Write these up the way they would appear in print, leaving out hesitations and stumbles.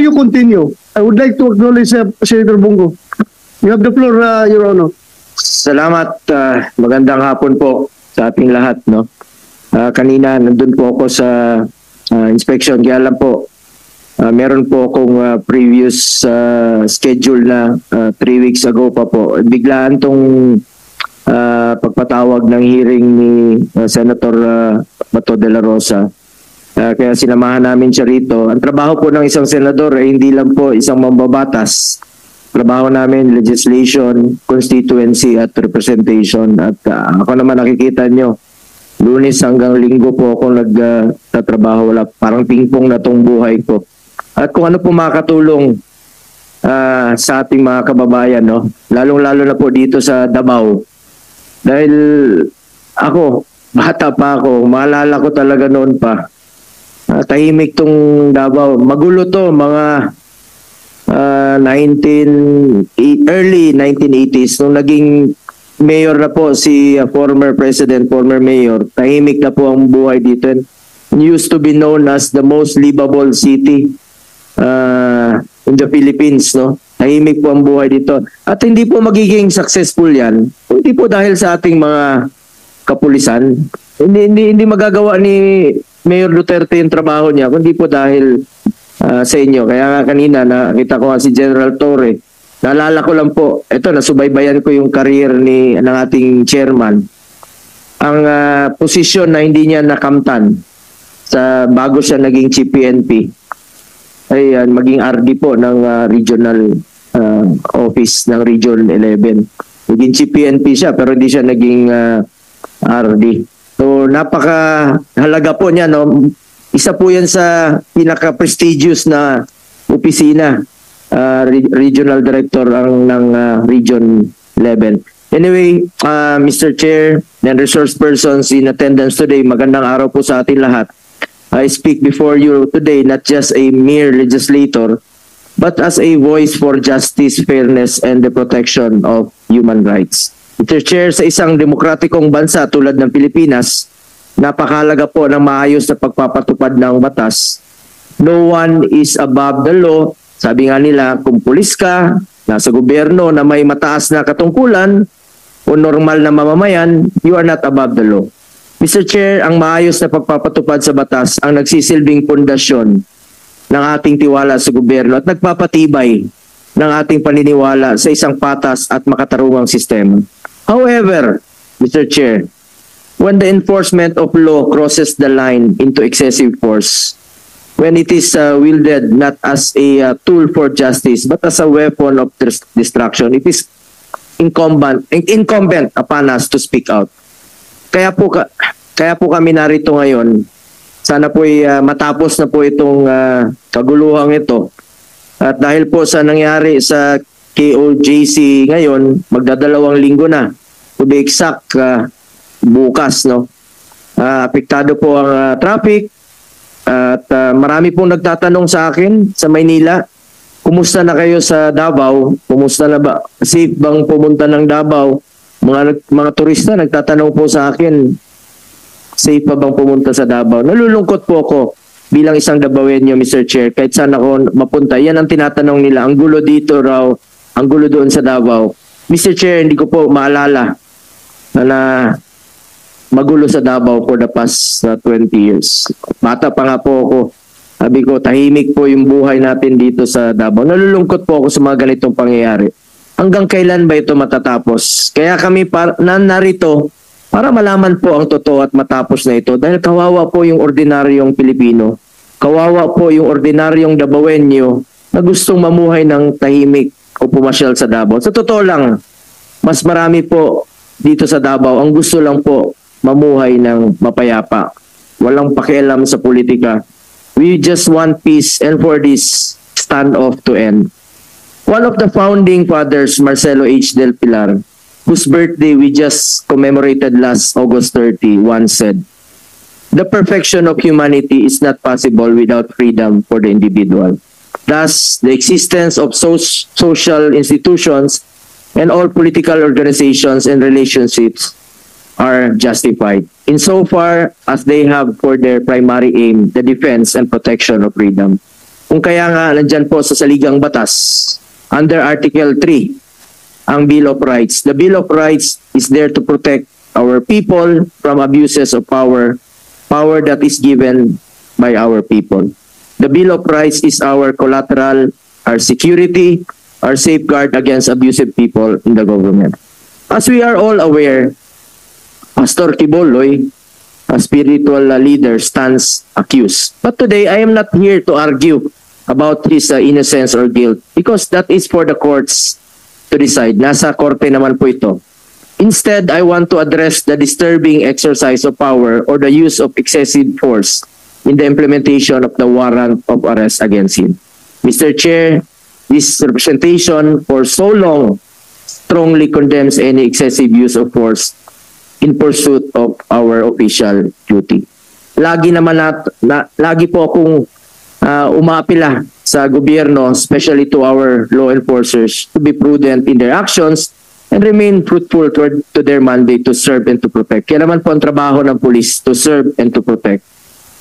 you continue, I would like to acknowledge Senator Bongo. You have the floor, Your Honor. Salamat. Magandang hapon po sa ating lahat. No? Kanina nandun po ako sa inspection. Kaya lang po, meron po akong previous schedule na 3 weeks ago pa po. Biglaan tong pagpatawag ng hearing ni Senator Bato de la Rosa. Kaya sinamahan namin siya rito. Ang trabaho po ng isang senador ay hindi lang po isang mambabatas. Trabaho namin, legislation, constituency at representation. At ako naman nakikita nyo, Lunes hanggang Linggo po ako nagtatrabaho. Wala, parang pingpong na tong buhay ko. At kung ano po makatulong sa ating mga kababayan, no? Lalong-lalo na po dito sa Davao. Dahil ako, bata pa ako, maalala ko talaga noon pa. Tahimik tong Davao. Magulo to, mga early 1980s. Nung naging mayor na po si former president, former mayor, tahimik na po ang buhay dito. And used to be known as the most livable city in the Philippines, no? Tahimik po ang buhay dito. At hindi po magiging successful yan, hindi po dahil sa ating mga kapulisan. Hindi magagawa ni Mayor Duterte yung trabaho niya, kundi po dahil sa inyo. Kaya nga kanina nakita ko si General Torre. Naalala ko lang po, ito nasubaybayan ko yung career ng ating chairman. Ang posisyon na hindi niya nakamtan bago siya naging Chief PNP ay maging RD po ng regional office ng Region 11. Naging Chief PNP siya pero hindi siya naging RD. So napakahalaga po niya, no? Isa po yan sa pinaka-prestigious na opisina, regional director ng Region 11. Anyway, Mr. Chair and resource persons in attendance today, magandang araw po sa ating lahat. I speak before you today not just a mere legislator, but as a voice for justice, fairness, and the protection of human rights. Mr. Chair, sa isang demokratikong bansa tulad ng Pilipinas, napakahalaga po ng maayos na pagpapatupad ng batas. No one is above the law. Sabi nga nila, kung pulis ka, nasa gobyerno na may mataas na katungkulan o normal na mamamayan, you are not above the law. Mr. Chair, ang maayos na pagpapatupad sa batas ang nagsisilbing pundasyon ng ating tiwala sa gobyerno at nagpapatibay ng ating paniniwala sa isang patas at makatarungang sistema. However, Mr. Chair, when the enforcement of law crosses the line into excessive force, when it is wielded not as a tool for justice but as a weapon of destruction, it is incumbent upon us to speak out. Kaya po kami narito ngayon. Sana po matapos na po itong kaguluhang ito. At dahil po sa nangyari sa KOJC ngayon, magdadalawang linggo na. To be exact, bukas, no? Apektado po ang traffic at marami pong nagtatanong sa akin sa Maynila, kumusta na kayo sa Davao? Kumusta na ba? Safe bang pumunta ng Davao? Mga turista nagtatanong po sa akin, safe pa bang pumunta sa Davao? Nalulungkot po ako bilang isang Davaoenyo, Mr. Chair, kahit saan ako mapunta. Yan ang tinatanong nila, ang gulo dito raw, ang gulo doon sa Davao. Mr. Chair, hindi ko po maalala na magulo sa Davao for the past 20 years. Bata pa nga po ako. Sabi ko, tahimik po yung buhay natin dito sa Davao. Nalulungkot po ako sa mga ganitong pangyayari. Hanggang kailan ba ito matatapos? Kaya kami narito para malaman po ang totoo at matapos na ito. Dahil kawawa po yung ordinaryong Pilipino. Kawawa po yung ordinaryong Davaoenyo na gustong mamuhay ng tahimik o pumasyal sa Davao. Sa totoo lang, mas marami po dito sa Davao ang gusto lang po mamuhay ng mapayapa. Walang pakialam sa politika. We just want peace and for this standoff to end. One of the founding fathers, Marcelo H. Del Pilar, whose birthday we just commemorated last August 30, once said, "The perfection of humanity is not possible without freedom for the individual. Thus, the existence of social institutions and all political organizations and relationships are justified, insofar as they have for their primary aim the defense and protection of freedom. Kung kaya nga nandyan po sa saligang batas, under Article 3, ang Bill of Rights. The Bill of Rights is there to protect our people from abuses of power, power that is given by our people. The Bill of Rights is our collateral, our security, our safeguard against abusive people in the government. As we are all aware, Pastor Quiboloy, a spiritual leader, stands accused. But today, I am not here to argue about his innocence or guilt because that is for the courts to decide. Nasa korte naman po ito. Instead, I want to address the disturbing exercise of power or the use of excessive force in the implementation of the warrant of arrest against him. Mr. Chair, this representation for so long strongly condemns any excessive use of force in pursuit of our official duty. Lagi po akong umaapila sa gobyerno, especially to our law enforcers, to be prudent in their actions and remain fruitful to their mandate to serve and to protect. Kaya naman po ang trabaho ng pulis, to serve and to protect.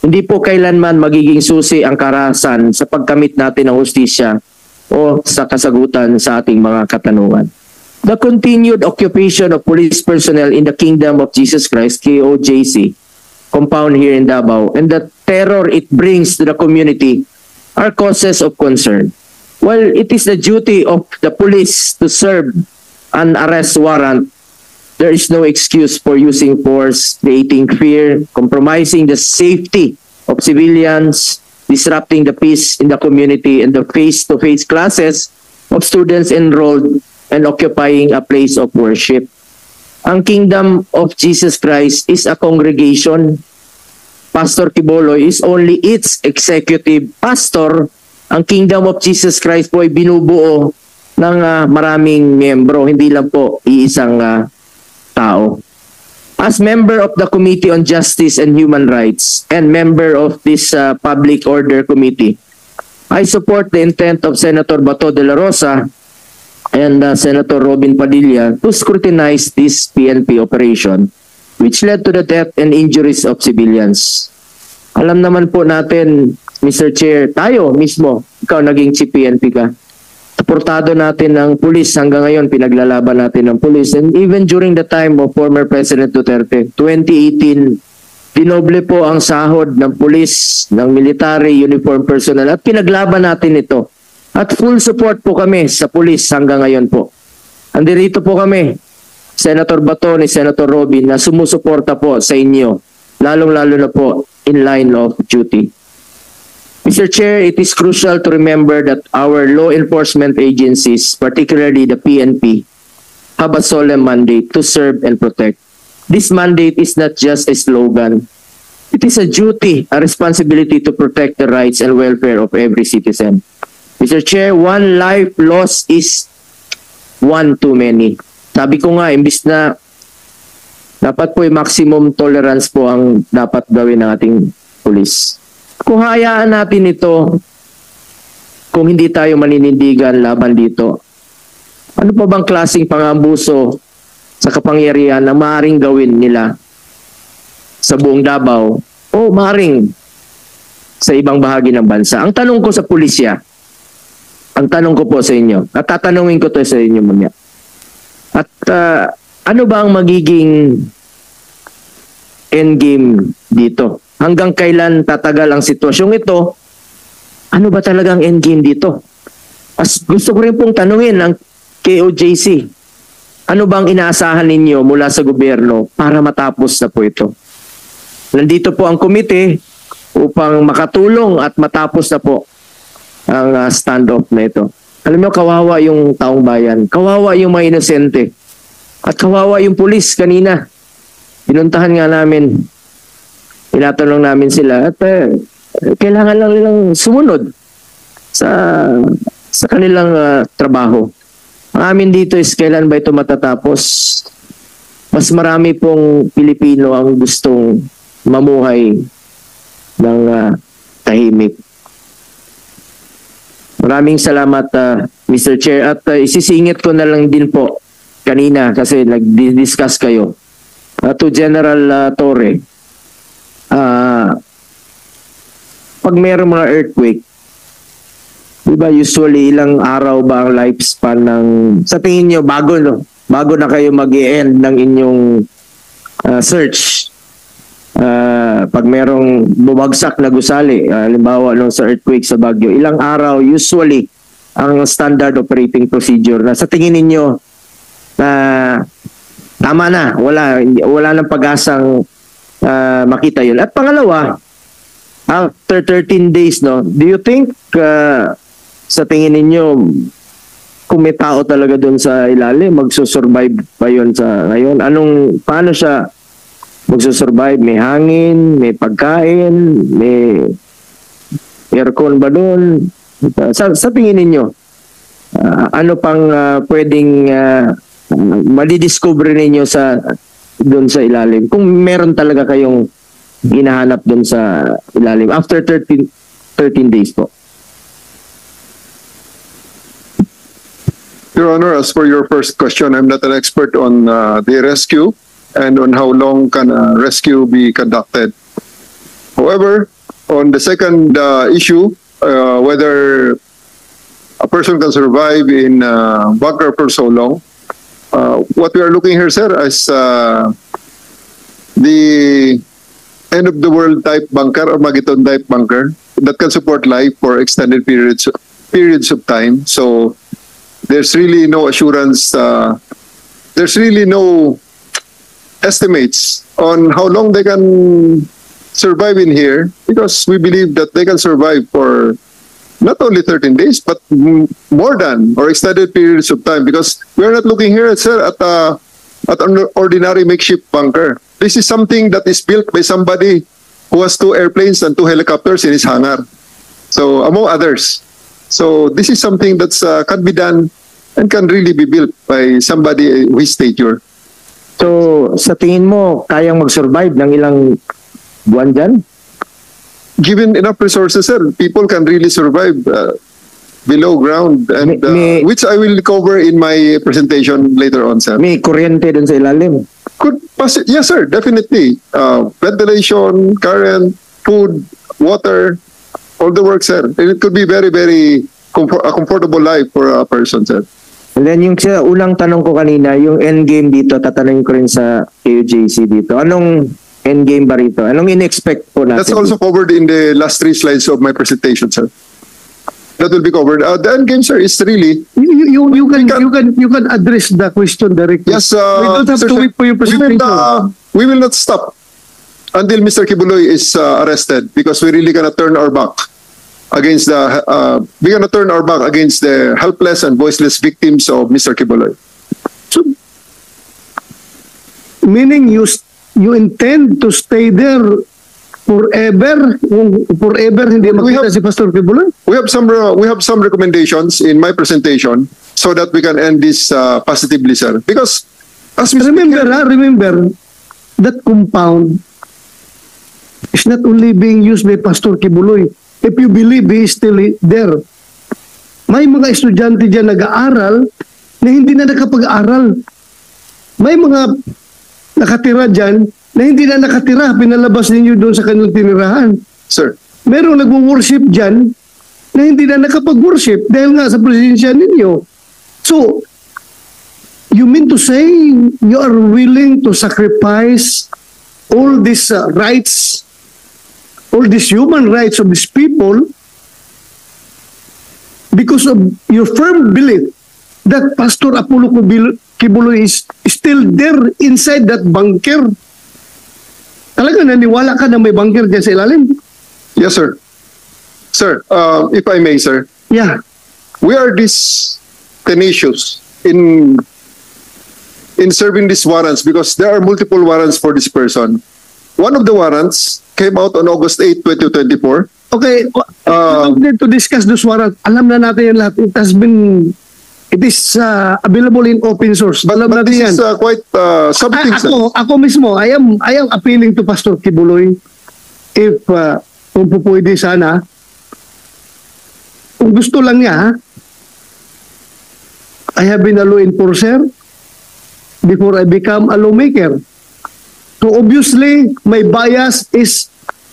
Hindi po kailanman magiging susi ang karahasan sa pagkamit natin ng hustisya o sa kasagutan sa ating mga katanungan. The continued occupation of police personnel in the Kingdom of Jesus Christ, KOJC, compound here in Davao, and the terror it brings to the community are causes of concern. While it is the duty of the police to serve an arrest warrant, there is no excuse for using force, creating fear, compromising the safety of civilians, disrupting the peace in the community and the face-to-face classes of students enrolled and occupying a place of worship. Ang Kingdom of Jesus Christ is a congregation. Pastor Quiboloy is only its executive pastor. Ang Kingdom of Jesus Christ po ay binubuo ng maraming miyembro, hindi lang po iisang tao. As member of the Committee on Justice and Human Rights and member of this Public Order Committee, I support the intent of Senator Bato de la Rosa and Senator Robin Padilla to scrutinize this PNP operation which led to the death and injuries of civilians. Alam naman po natin, Mr. Chair, tayo mismo, ikaw naging chief PNP ka. Suportado natin ng pulis hanggang ngayon, pinaglalaban natin ng pulis. And even during the time of former President Duterte, 2018, dinoble po ang sahod ng pulis, ng military, uniform personnel at pinaglaban natin ito. At full support po kami sa pulis hanggang ngayon po. Andirito po kami, Senator Bato ni Senator Robin, na sumusuporta po sa inyo, lalong-lalo na po in line of duty. Mr. Chair, it is crucial to remember that our law enforcement agencies, particularly the PNP, have a solemn mandate to serve and protect. This mandate is not just a slogan. It is a duty, a responsibility to protect the rights and welfare of every citizen. Mr. Chair, one life lost is one too many. Sabi ko nga, imbis na dapat po maximum tolerance po ang dapat gawin ng ating pulis. Kung hayaan natin ito, kung hindi tayo maninindigan laban dito, ano pa bang klaseng pangambuso sa kapangyarihan na maaaring gawin nila sa buong Davao o maaaring sa ibang bahagi ng bansa? Ang tanong ko sa pulisya, ang tanong ko po sa inyo, at tatanungin ko to sa inyo muna. At ano ba ang magiging endgame dito? Hanggang kailan tatagal ang sitwasyong ito? Ano ba talagang endgame dito? As gusto ko rin pong tanungin ang KOJC. Ano bang inaasahan ninyo mula sa gobyerno para matapos na po ito? Nandito po ang komite upang makatulong at matapos na po ang standoff na ito. Alam mo, kawawa yung taong bayan. Kawawa yung mga inosente. At kawawa yung pulis kanina. Pinuntahan nga namin. Tinatanong namin sila at kailangan lang nilang sumunod sa kanilang trabaho. Ang amin dito is kailan ba ito matatapos? Mas marami pong Pilipino ang gustong mamuhay ng tahimik. Maraming salamat, Mr. Chair. At isisingit ko na lang din po kanina kasi nag-discuss kayo to General Torre. Pag mayroong mga earthquake, Di ba usually ilang araw ba ang lifespan ng, sa tingin nyo, bago no? Bago na kayo mag-i-end ng inyong search, pag merong bumagsak na gusali, halimbawa nung sa earthquake sa Baguio, ilang araw usually ang standard operating procedure na sa tingin ninyo na tama na, wala nang pag-asang makita yun. At pangalawa, after 13 days, no, do you think sa tingin ninyo kung may tao talaga doon sa ilalim, magsusurvive pa yun sa ngayon? Paano siya magsusurvive? May hangin, may pagkain, may aircon ba doon? Sa tingin ninyo, ano pang pwedeng madidiscover ninyo doon sa ilalim? Kung meron talaga kayong hinahanap doon sa ilalim after 13 days po. Your Honor, as for your first question, I'm not an expert on the rescue and on how long can a rescue be conducted. However, on the second issue, whether a person can survive in bunker for so long, what we are looking here, sir, is the end-of-the-world type bunker or Mageddon type bunker that can support life for extended periods of time. So there's really no assurance, there's really no estimates on how long they can survive in here, because we believe that they can survive for not only 13 days, but more than or extended periods of time, because we're not looking here, sir, at an ordinary makeshift bunker. This is something that is built by somebody who has 2 airplanes and 2 helicopters in his hangar. So, among others. So, this is something that's can be done and can really be built by somebody with stature. So, sa tingin mo, kayang mag-survive ng ilang buwan dyan? Given enough resources, sir, people can really survive below ground, and which I will cover in my presentation later on, sir. May kuryente doon sa ilalim? Yes, sir, definitely. Ventilation, current, food, water, all the work, sir. And it could be very, very a comfortable life for a person, sir. And then yung sa ulang tanong ko kanina, yung end game dito, tatanungin ko rin sa KUJC dito. Anong end game ba rito? Anong in-expect po natin? That's also covered in the last 3 slides of my presentation, sir. That will be covered. The end game, sir, is really You can address the question directly. yes. We don't have to wait for your presentation. We will not stop until Mr. Kibuloy is arrested, because we really gonna turn our back against the helpless and voiceless victims of Mr. Kibuloy. So, meaning you intend to stay there forever? Forever hindi makita si Pastor Kibuloy? We have some recommendations in my presentation so that we can end this positively, sir. Because as we Remember that compound is not only being used by Pastor Kibuloy. If you believe he is still there, may mga estudyante dyan nag-aaral na hindi na nakapag-aral. May mga nakatira dyan na hindi na nakatira, pinalabas ninyo doon sa kanilang tinirahan. sir, Merong nagwo-worship dyan na hindi na nakapag-worship dahil nga sa presensya ninyo. So, you mean to say you are willing to sacrifice all these rights, all these human rights of these people because of your firm belief that Pastor Apollo Kibuloy is still there inside that bunker? Talaga naniwala ka na may bunker dyan sa ilalim? yes, sir. Sir, if I may, sir, Yeah. we are this tenacious in serving these warrants, because there are multiple warrants for this person. One of the warrants came out on August 8, 2024. Okay, we don't need to discuss those warrants. Alam na natin yan lahat. It is available in open source. But Alam natin this yan. is quite something, sir. Ako mismo, I am appealing to Pastor Kibuloy if kung pupwede sana, kung gusto lang niya, ha? I have been a law enforcer before I become a lawmaker. So obviously, my bias is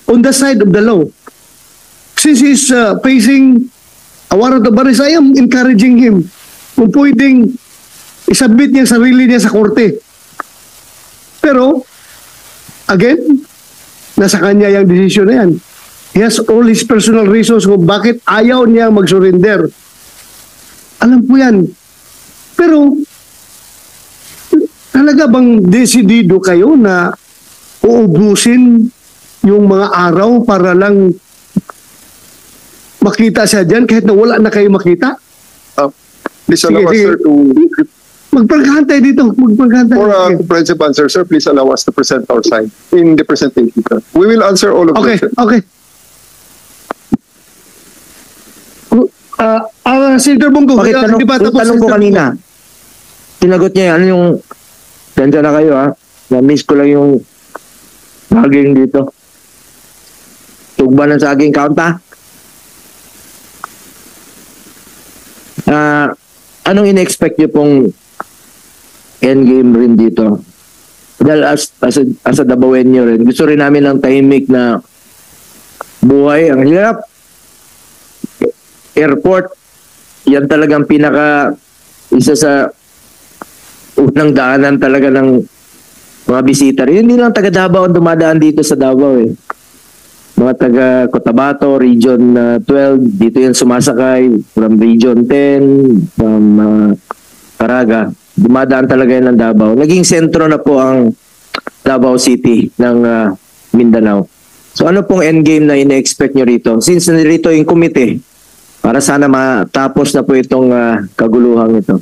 on the side of the law. Since he's facing a warrant of arrest, I am encouraging him kung pwedeng isubmit niya sarili niya sa korte. Pero, again, nasa kanya yung desisyon na yan. He has all his personal reasons kung bakit ayaw niya mag-surrender. Alam po yan. Pero, talaga bang desidido kayo na uubusin yung mga araw para lang makita siya dyan kahit na wala na kayo makita? Please allow us, sir, to... Magpagkantay dito. Magpagkantay. For a comprehensive answer, sir, please allow us to present our side in the presentation, sir. We will answer all of Okay, this. okay. Senator Bongo, Bakit tanong, di ba tapos tanong ko Senator kanina, tinagot niya, ano yung, tensya na kayo ha, na-miss ko lang yung saging dito. Tugba ng saging kaunta. Anong in-expect niyo pong endgame rin dito? Dahil as a Dabawenyo rin, gusto rin namin ng tahimik na buhay. Ang hirap. Airport, yan talagang isa sa unang daanan talaga ng mga bisita. Hindi lang taga Davao ang dumadaan dito sa Davao eh. Mga taga Cotabato, Region 12, dito yan sumasakay, from Region 10, from Caraga. Dumadaan talaga yan ng Davao. Naging sentro na po ang Davao City ng Mindanao. So ano pong endgame na ina-expect nyo rito? Since nandito yung komite, para sana matapos na po itong kaguluhan ito.